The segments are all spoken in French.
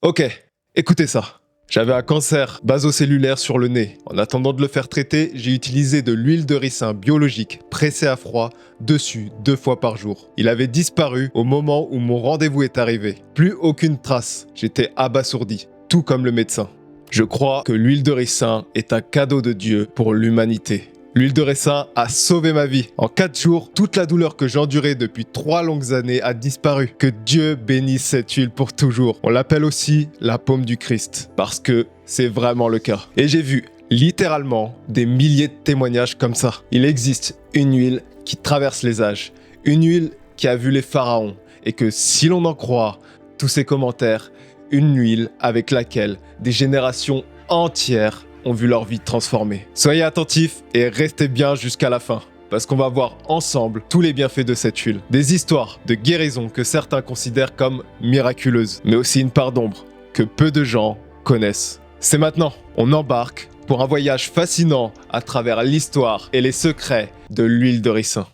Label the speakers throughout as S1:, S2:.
S1: Ok, écoutez ça. J'avais un cancer basocellulaire sur le nez. En attendant de le faire traiter, j'ai utilisé de l'huile de ricin biologique pressée à froid dessus 2 fois par jour. Il avait disparu au moment où mon rendez-vous est arrivé. Plus aucune trace. J'étais abasourdi, tout comme le médecin. Je crois que l'huile de ricin est un cadeau de Dieu pour l'humanité. L'huile de ricin a sauvé ma vie. En 4 jours, toute la douleur que j'endurais depuis 3 longues années a disparu. Que Dieu bénisse cette huile pour toujours. On l'appelle aussi la paume du Christ, parce que c'est vraiment le cas. Et j'ai vu littéralement des milliers de témoignages comme ça. Il existe une huile qui traverse les âges, une huile qui a vu les pharaons, et que si l'on en croit tous ces commentaires, une huile avec laquelle des générations entières ont vu leur vie transformée. Soyez attentifs et restez bien jusqu'à la fin, parce qu'on va voir ensemble tous les bienfaits de cette huile. Des histoires de guérison que certains considèrent comme miraculeuses, mais aussi une part d'ombre que peu de gens connaissent. C'est maintenant, on embarque pour un voyage fascinant à travers l'histoire et les secrets de l'huile de ricin.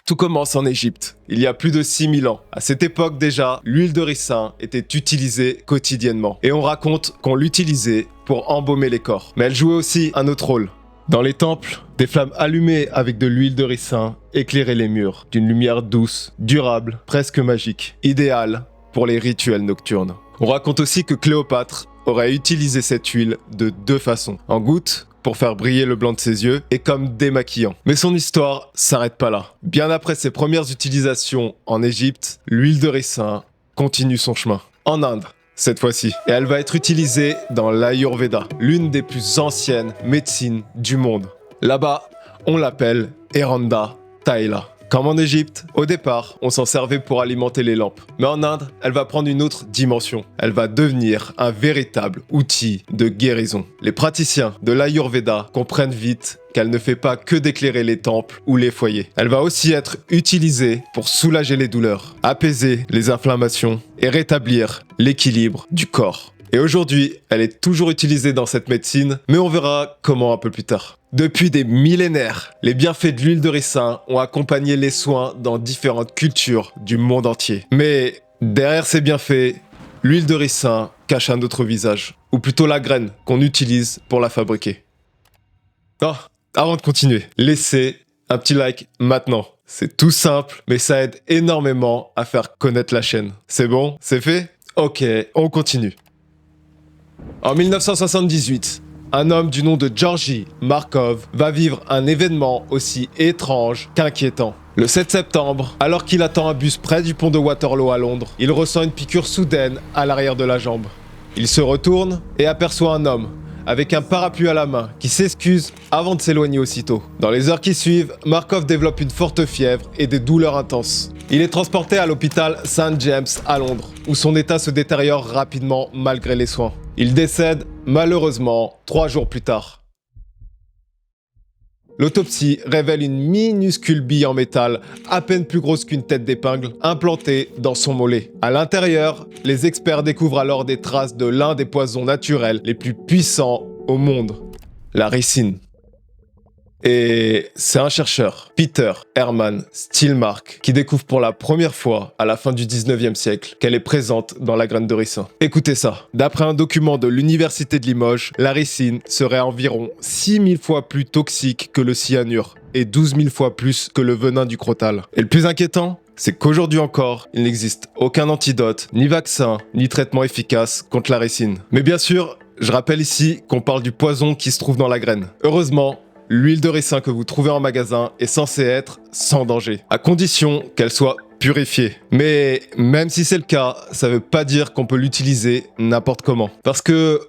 S1: Tout commence en Égypte, il y a plus de 6000 ans. À cette époque déjà, l'huile de ricin était utilisée quotidiennement. Et on raconte qu'on l'utilisait pour embaumer les corps. Mais elle jouait aussi un autre rôle. Dans les temples, des flammes allumées avec de l'huile de ricin éclairaient les murs d'une lumière douce, durable, presque magique, idéale pour les rituels nocturnes. On raconte aussi que Cléopâtre aurait utilisé cette huile de 2 façons. En gouttes, pour faire briller le blanc de ses yeux, et comme démaquillant. Mais son histoire s'arrête pas là. Bien après ses premières utilisations en Égypte, l'huile de ricin continue son chemin. En Inde, cette fois-ci. Et elle va être utilisée dans l'Ayurveda, l'une des plus anciennes médecines du monde. Là-bas, on l'appelle Eranda Thaila. Comme en Égypte, au départ, on s'en servait pour alimenter les lampes. Mais en Inde, elle va prendre une autre dimension. Elle va devenir un véritable outil de guérison. Les praticiens de l'Ayurveda comprennent vite qu'elle ne fait pas que d'éclairer les temples ou les foyers. Elle va aussi être utilisée pour soulager les douleurs, apaiser les inflammations et rétablir l'équilibre du corps. Et aujourd'hui, elle est toujours utilisée dans cette médecine, mais on verra comment un peu plus tard. Depuis des millénaires, les bienfaits de l'huile de ricin ont accompagné les soins dans différentes cultures du monde entier. Mais derrière ces bienfaits, l'huile de ricin cache un autre visage, ou plutôt la graine qu'on utilise pour la fabriquer. Avant de continuer, laissez un petit like maintenant. C'est tout simple, mais ça aide énormément à faire connaître la chaîne. C'est bon? C'est fait? Ok, on continue. En 1978, un homme du nom de Georgi Markov va vivre un événement aussi étrange qu'inquiétant. Le 7 septembre, alors qu'il attend un bus près du pont de Waterloo à Londres, il ressent une piqûre soudaine à l'arrière de la jambe. Il se retourne et aperçoit un homme, avec un parapluie à la main, qui s'excuse avant de s'éloigner aussitôt. Dans les heures qui suivent, Markov développe une forte fièvre et des douleurs intenses. Il est transporté à l'hôpital St. James à Londres, où son état se détériore rapidement malgré les soins. Il décède malheureusement 3 jours plus tard. L'autopsie révèle une minuscule bille en métal, à peine plus grosse qu'une tête d'épingle, implantée dans son mollet. À l'intérieur, les experts découvrent alors des traces de l'un des poisons naturels les plus puissants au monde, la ricine. Et c'est un chercheur, Peter Hermann Stillmark, qui découvre pour la première fois, à la fin du 19e siècle, qu'elle est présente dans la graine de ricin. Écoutez ça, d'après un document de l'Université de Limoges, la ricine serait environ 6000 fois plus toxique que le cyanure, et 12 000 fois plus que le venin du crotal. Et le plus inquiétant, c'est qu'aujourd'hui encore, il n'existe aucun antidote, ni vaccin, ni traitement efficace contre la ricine. Mais bien sûr, je rappelle ici qu'on parle du poison qui se trouve dans la graine. Heureusement, l'huile de ricin que vous trouvez en magasin est censée être sans danger, à condition qu'elle soit purifiée. Mais même si c'est le cas, ça veut pas dire qu'on peut l'utiliser n'importe comment. Parce que,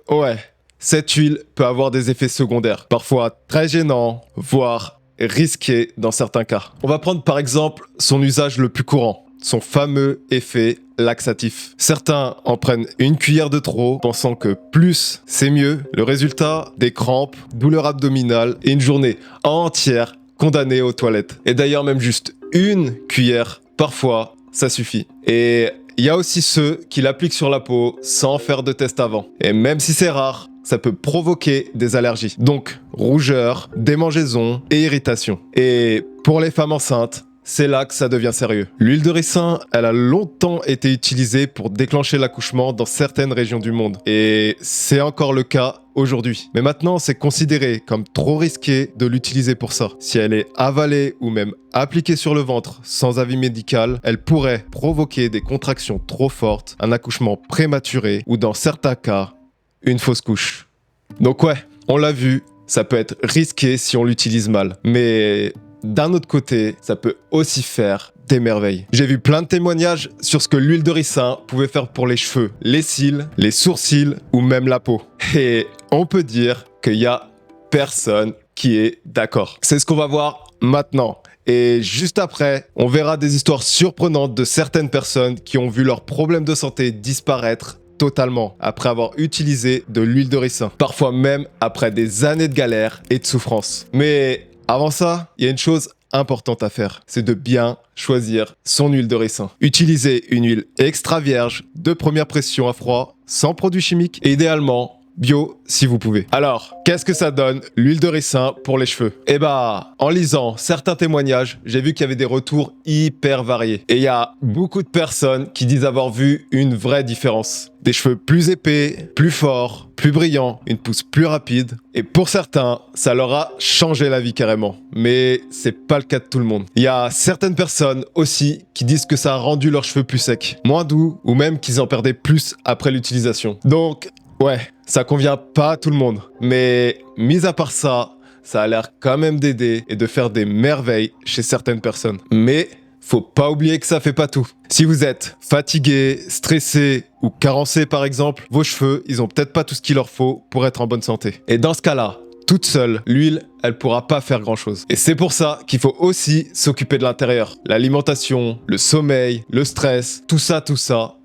S1: cette huile peut avoir des effets secondaires, parfois très gênants, voire risqués dans certains cas. On va prendre par exemple son usage le plus courant, son fameux effet laxatif. Certains en prennent une cuillère de trop, pensant que plus c'est mieux. Le résultat, des crampes, douleurs abdominales et une journée entière condamnée aux toilettes. Et d'ailleurs même juste une cuillère, parfois, ça suffit. Et il y a aussi ceux qui l'appliquent sur la peau sans faire de test avant. Et même si c'est rare, ça peut provoquer des allergies. Donc, rougeur, démangeaisons et irritation. Et pour les femmes enceintes, c'est là que ça devient sérieux. L'huile de ricin, elle a longtemps été utilisée pour déclencher l'accouchement dans certaines régions du monde. Et c'est encore le cas aujourd'hui. Mais maintenant, c'est considéré comme trop risqué de l'utiliser pour ça. Si elle est avalée ou même appliquée sur le ventre sans avis médical, elle pourrait provoquer des contractions trop fortes, un accouchement prématuré ou dans certains cas, une fausse couche. Donc ouais, on l'a vu, ça peut être risqué si on l'utilise mal. Mais d'un autre côté, ça peut aussi faire des merveilles. J'ai vu plein de témoignages sur ce que l'huile de ricin pouvait faire pour les cheveux, les cils, les sourcils ou même la peau. Et on peut dire qu'il y a personne qui est d'accord. C'est ce qu'on va voir maintenant. Et juste après, on verra des histoires surprenantes de certaines personnes qui ont vu leurs problèmes de santé disparaître totalement après avoir utilisé de l'huile de ricin. Parfois même après des années de galère et de souffrance. Mais avant ça, il y a une chose importante à faire, c'est de bien choisir son huile de ricin. Utilisez une huile extra vierge, de première pression à froid, sans produits chimiques et idéalement bio si vous pouvez. Alors, qu'est-ce que ça donne l'huile de ricin pour les cheveux? Eh bah, en lisant certains témoignages, j'ai vu qu'il y avait des retours hyper variés. Et il y a beaucoup de personnes qui disent avoir vu une vraie différence. Des cheveux plus épais, plus forts, plus brillants, une pousse plus rapide. Et pour certains, ça leur a changé la vie carrément. Mais c'est pas le cas de tout le monde. Il y a certaines personnes aussi qui disent que ça a rendu leurs cheveux plus secs, moins doux, ou même qu'ils en perdaient plus après l'utilisation. Donc, ouais, ça convient pas à tout le monde. Mais mis à part ça, ça a l'air quand même d'aider et de faire des merveilles chez certaines personnes. Mais faut pas oublier que ça fait pas tout. Si vous êtes fatigué, stressé ou carencé par exemple, vos cheveux, ils ont peut-être pas tout ce qu'il leur faut pour être en bonne santé. Et dans ce cas-là, toute seule, l'huile, elle pourra pas faire grand-chose. Et c'est pour ça qu'il faut aussi s'occuper de l'intérieur. L'alimentation, le sommeil, le stress, tout ça,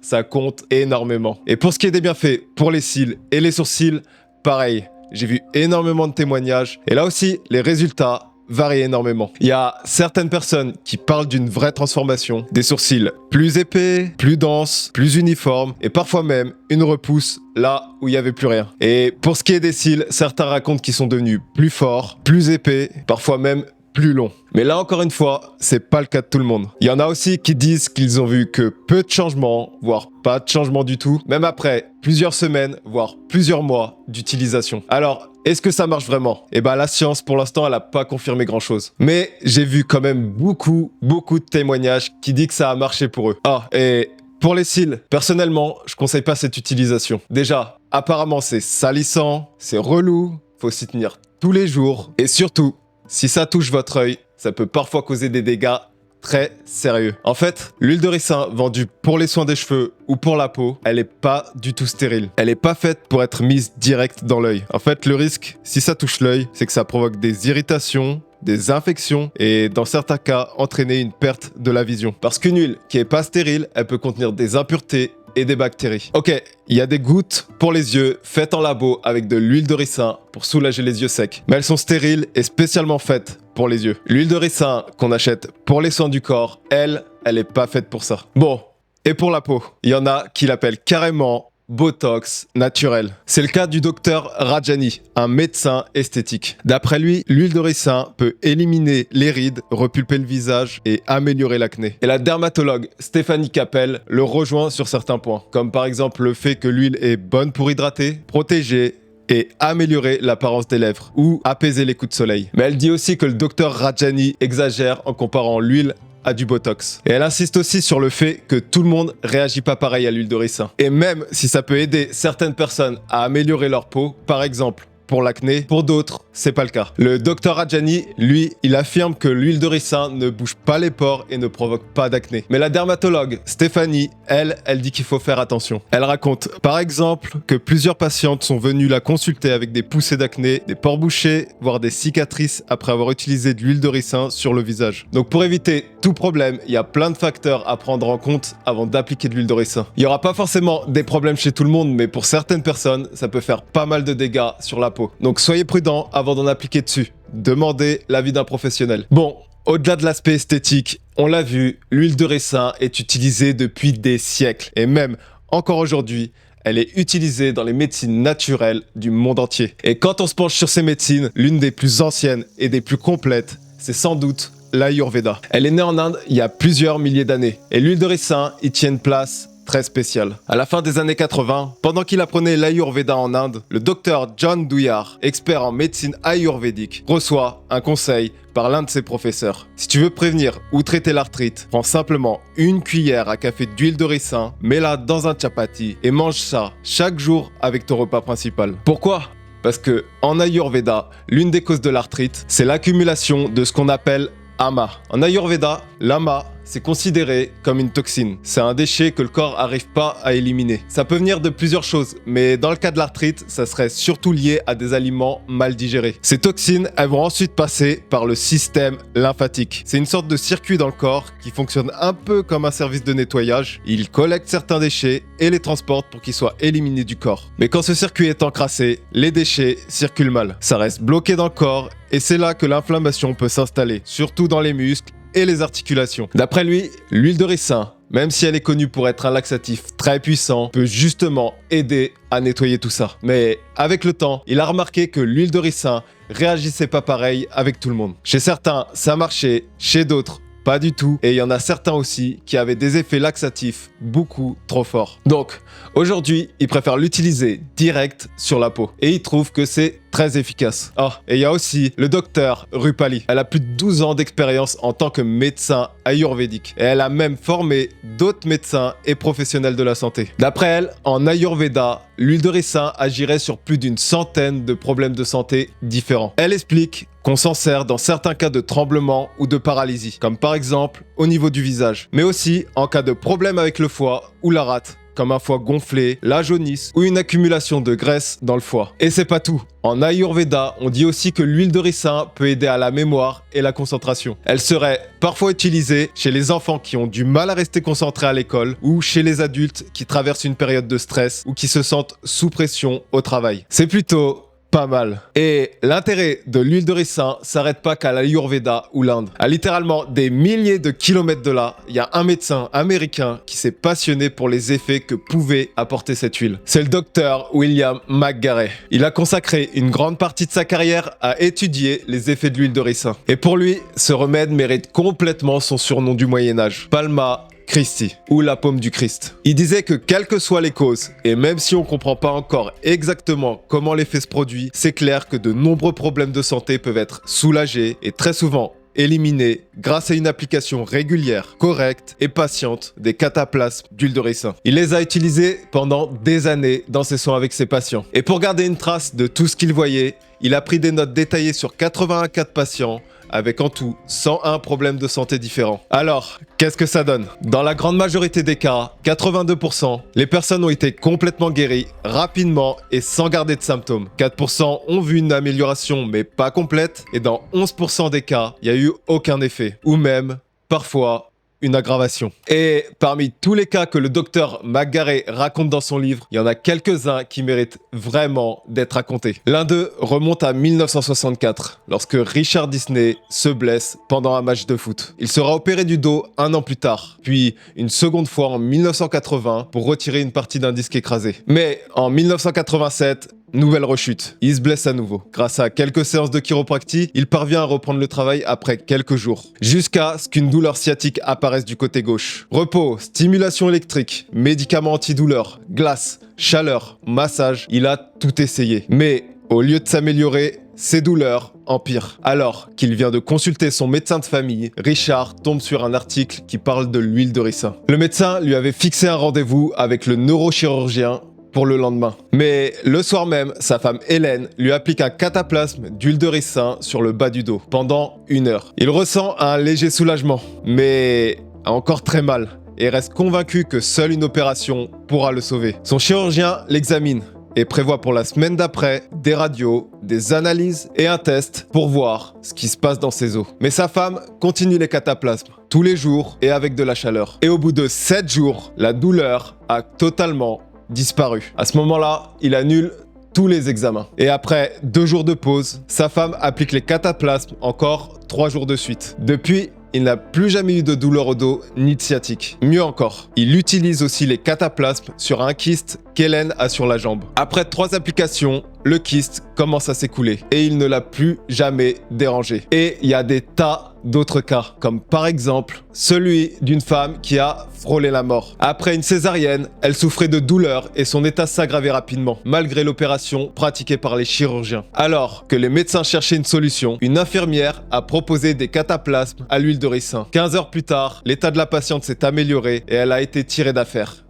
S1: ça compte énormément. Et pour ce qui est des bienfaits pour les cils et les sourcils, pareil. J'ai vu énormément de témoignages. Et là aussi, les résultats varient énormément. Il y a certaines personnes qui parlent d'une vraie transformation, des sourcils plus épais, plus denses, plus uniformes et parfois même une repousse là où il n'y avait plus rien. Et pour ce qui est des cils, certains racontent qu'ils sont devenus plus forts, plus épais, parfois même plus longs. Mais là encore une fois, c'est pas le cas de tout le monde. Il y en a aussi qui disent qu'ils ont vu que peu de changements, voire pas de changements du tout, même après plusieurs semaines, voire plusieurs mois d'utilisation. Alors, est-ce que ça marche vraiment? Eh ben la science pour l'instant elle a pas confirmé grand chose. Mais j'ai vu quand même beaucoup de témoignages qui disent que ça a marché pour eux. Ah, et pour les cils, personnellement, je conseille pas cette utilisation. Déjà, apparemment c'est salissant, c'est relou, faut s'y tenir tous les jours. Et surtout, si ça touche votre œil, ça peut parfois causer des dégâts très sérieux. En fait, l'huile de ricin vendue pour les soins des cheveux ou pour la peau, elle est pas du tout stérile. Elle est pas faite pour être mise direct dans l'œil. En fait, le risque, si ça touche l'œil, c'est que ça provoque des irritations, des infections et dans certains cas, entraîner une perte de la vision. Parce qu'une huile qui est pas stérile, elle peut contenir des impuretés et des bactéries. Ok, il y a des gouttes pour les yeux faites en labo avec de l'huile de ricin pour soulager les yeux secs. Mais elles sont stériles et spécialement faites pour les yeux. L'huile de ricin qu'on achète pour les soins du corps, elle est pas faite pour ça. Bon, et pour la peau, il y en a qui l'appellent carrément Botox naturel. C'est le cas du docteur Rajani, un médecin esthétique. D'après lui, l'huile de ricin peut éliminer les rides, repulper le visage et améliorer l'acné. Et la dermatologue Stéphanie Capel le rejoint sur certains points, comme par exemple le fait que l'huile est bonne pour hydrater, protéger et améliorer l'apparence des lèvres ou apaiser les coups de soleil. Mais elle dit aussi que le docteur Rajani exagère en comparant l'huile à du Botox. Et elle insiste aussi sur le fait que tout le monde réagit pas pareil à l'huile de ricin. Et même si ça peut aider certaines personnes à améliorer leur peau, par exemple pour l'acné, pour d'autres, c'est pas le cas. Le docteur Rajani, lui, il affirme que l'huile de ricin ne bouge pas les pores et ne provoque pas d'acné. Mais la dermatologue Stéphanie, elle dit qu'il faut faire attention. Elle raconte, par exemple, que plusieurs patientes sont venues la consulter avec des poussées d'acné, des pores bouchés, voire des cicatrices après avoir utilisé de l'huile de ricin sur le visage. Donc pour éviter tout problème, il y a plein de facteurs à prendre en compte avant d'appliquer de l'huile de ricin. Il n'y aura pas forcément des problèmes chez tout le monde, mais pour certaines personnes, ça peut faire pas mal de dégâts sur la peau. Donc soyez prudents avant d'en appliquer dessus. Demandez l'avis d'un professionnel. Bon, au-delà de l'aspect esthétique, on l'a vu, l'huile de ricin est utilisée depuis des siècles. Et même encore aujourd'hui, elle est utilisée dans les médecines naturelles du monde entier. Et quand on se penche sur ces médecines, l'une des plus anciennes et des plus complètes, c'est sans doute l'Ayurveda. Elle est née en Inde il y a plusieurs milliers d'années. Et l'huile de ricin y tient une place très spéciale. À la fin des années 80, pendant qu'il apprenait l'Ayurveda en Inde, le docteur John Douillard, expert en médecine ayurvédique, reçoit un conseil par l'un de ses professeurs. Si tu veux prévenir ou traiter l'arthrite, prends simplement une cuillère à café d'huile de ricin, mets-la dans un chapati et mange ça chaque jour avec ton repas principal. Pourquoi ? Parce que en Ayurveda, l'une des causes de l'arthrite, c'est l'accumulation de ce qu'on appelle ama. En Ayurveda, l'ama, c'est considéré comme une toxine. C'est un déchet que le corps n'arrive pas à éliminer. Ça peut venir de plusieurs choses, mais dans le cas de l'arthrite, ça serait surtout lié à des aliments mal digérés. Ces toxines, elles vont ensuite passer par le système lymphatique. C'est une sorte de circuit dans le corps qui fonctionne un peu comme un service de nettoyage. Il collecte certains déchets et les transporte pour qu'ils soient éliminés du corps. Mais quand ce circuit est encrassé, les déchets circulent mal. Ça reste bloqué dans le corps et c'est là que l'inflammation peut s'installer, surtout dans les muscles et les articulations. D'après lui, l'huile de ricin, même si elle est connue pour être un laxatif très puissant, peut justement aider à nettoyer tout ça. Mais avec le temps, il a remarqué que l'huile de ricin réagissait pas pareil avec tout le monde. Chez certains, ça marchait, chez d'autres, pas du tout. Et il y en a certains aussi qui avaient des effets laxatifs beaucoup trop forts. Donc, aujourd'hui, il préfère l'utiliser direct sur la peau. Et il trouve que c'est très efficace. Ah, et il y a aussi le docteur Rupali. Elle a plus de 12 ans d'expérience en tant que médecin ayurvédique. Et elle a même formé d'autres médecins et professionnels de la santé. D'après elle, en Ayurveda, l'huile de ricin agirait sur plus d'une centaine de problèmes de santé différents. Elle explique qu'on s'en sert dans certains cas de tremblement ou de paralysie, comme par exemple au niveau du visage, mais aussi en cas de problème avec le foie ou la rate, comme un foie gonflé, la jaunisse ou une accumulation de graisse dans le foie. Et c'est pas tout. En Ayurveda, on dit aussi que l'huile de ricin peut aider à la mémoire et la concentration. Elle serait parfois utilisée chez les enfants qui ont du mal à rester concentrés à l'école ou chez les adultes qui traversent une période de stress ou qui se sentent sous pression au travail. C'est plutôt pas mal. Et l'intérêt de l'huile de ricin s'arrête pas qu'à l'Ayurveda ou l'Inde. À littéralement des milliers de kilomètres de là, il y a un médecin américain qui s'est passionné pour les effets que pouvait apporter cette huile. C'est le docteur William McGarey. Il a consacré une grande partie de sa carrière à étudier les effets de l'huile de ricin. Et pour lui, ce remède mérite complètement son surnom du Moyen-Âge, Palma Christi, ou la paume du Christ. Il disait que quelles que soient les causes, et même si on comprend pas encore exactement comment l'effet se produit, c'est clair que de nombreux problèmes de santé peuvent être soulagés et très souvent éliminés grâce à une application régulière, correcte et patiente des cataplasmes d'huile de ricin. Il les a utilisés pendant des années dans ses soins avec ses patients. Et pour garder une trace de tout ce qu'il voyait, il a pris des notes détaillées sur 81 cas de patients avec en tout 101 problèmes de santé différents. Alors, qu'est-ce que ça donne ? Dans la grande majorité des cas, 82%, les personnes ont été complètement guéries, rapidement et sans garder de symptômes. 4% ont vu une amélioration mais pas complète, et dans 11% des cas, il n'y a eu aucun effet, ou même, parfois, une aggravation. Et parmi tous les cas que le docteur McGarey raconte dans son livre, il y en a quelques-uns qui méritent vraiment d'être racontés. L'un d'eux remonte à 1964, lorsque Richard Disney se blesse pendant un match de foot. Il sera opéré du dos un an plus tard, puis une seconde fois en 1980 pour retirer une partie d'un disque écrasé. Mais en 1987, nouvelle rechute. Il se blesse à nouveau. Grâce à quelques séances de chiropractie, il parvient à reprendre le travail après quelques jours. Jusqu'à ce qu'une douleur sciatique apparaisse du côté gauche. Repos, stimulation électrique, médicaments antidouleurs, glace, chaleur, massage, il a tout essayé. Mais au lieu de s'améliorer, ses douleurs empirent. Alors qu'il vient de consulter son médecin de famille, Richard tombe sur un article qui parle de l'huile de ricin. Le médecin lui avait fixé un rendez-vous avec le neurochirurgien pour le lendemain. Mais le soir même, sa femme Hélène lui applique un cataplasme d'huile de ricin sur le bas du dos pendant 1 heure. Il ressent un léger soulagement, mais a encore très mal et reste convaincu que seule une opération pourra le sauver. Son chirurgien l'examine et prévoit pour la semaine d'après des radios, des analyses et un test pour voir ce qui se passe dans ses os. Mais sa femme continue les cataplasmes tous les jours et avec de la chaleur. Et au bout de 7 jours, la douleur a totalement disparu. À ce moment-là, il annule tous les examens. Et après 2 jours de pause, sa femme applique les cataplasmes encore 3 jours de suite. Depuis, il n'a plus jamais eu de douleur au dos ni de sciatique. Mieux encore, il utilise aussi les cataplasmes sur un kyste qu'Hélène a sur la jambe. Après 3 applications, le kyste commence à s'écouler et il ne l'a plus jamais dérangé. Et il y a des tas d'autres cas, comme par exemple celui d'une femme qui a frôlé la mort. Après une césarienne, elle souffrait de douleurs et son état s'aggravait rapidement, malgré l'opération pratiquée par les chirurgiens. Alors que les médecins cherchaient une solution, une infirmière a proposé des cataplasmes à l'huile de ricin. 15 heures plus tard, l'état de la patiente s'est amélioré et elle a été tirée d'affaire.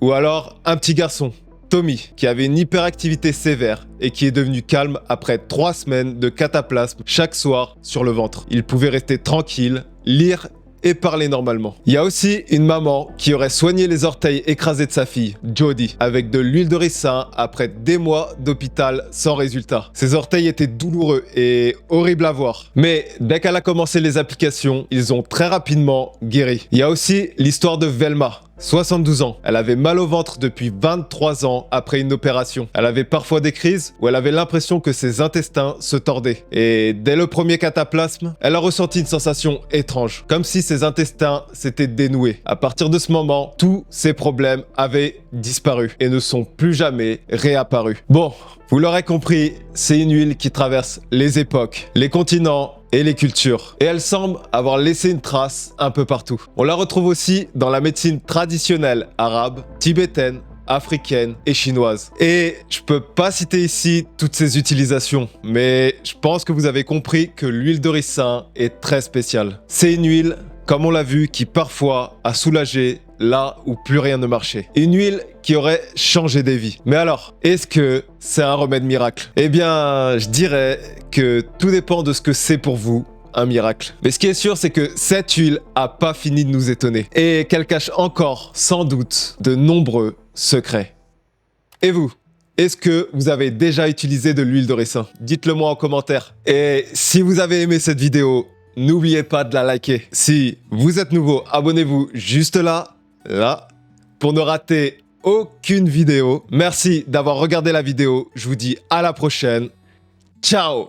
S1: Ou alors, un petit garçon, Tommy, qui avait une hyperactivité sévère et qui est devenu calme après 3 semaines de cataplasme chaque soir sur le ventre. Il pouvait rester tranquille, lire et parler normalement. Il y a aussi une maman qui aurait soigné les orteils écrasés de sa fille, Jodie, avec de l'huile de ricin après des mois d'hôpital sans résultat. Ses orteils étaient douloureux et horribles à voir. Mais dès qu'elle a commencé les applications, ils ont très rapidement guéri. Il y a aussi l'histoire de Velma. 72 ans. Elle avait mal au ventre depuis 23 ans après une opération. Elle avait parfois des crises où elle avait l'impression que ses intestins se tordaient. Et dès le premier cataplasme, elle a ressenti une sensation étrange, comme si ses intestins s'étaient dénoués. À partir de ce moment, tous ses problèmes avaient disparu et ne sont plus jamais réapparus. Bon, vous l'aurez compris, c'est une huile qui traverse les époques, les continents et les cultures. Et elle semble avoir laissé une trace un peu partout. On la retrouve aussi dans la médecine traditionnelle arabe, tibétaine, africaine et chinoise. Et je peux pas citer ici toutes ces utilisations, mais je pense que vous avez compris que l'huile de ricin est très spéciale. C'est une huile, comme on l'a vu, qui parfois a soulagé là où plus rien ne marchait. Une huile qui aurait changé des vies. Mais alors, est-ce que c'est un remède miracle? Eh bien, je dirais que tout dépend de ce que c'est pour vous un miracle. Mais ce qui est sûr, c'est que cette huile a pas fini de nous étonner et qu'elle cache encore, sans doute, de nombreux secrets. Et vous? Est-ce que vous avez déjà utilisé de l'huile de ricin? Dites-le moi en commentaire. Et si vous avez aimé cette vidéo, n'oubliez pas de la liker. Si vous êtes nouveau, abonnez-vous juste là, pour ne rater aucune vidéo. Merci d'avoir regardé la vidéo. Je vous dis à la prochaine. Ciao!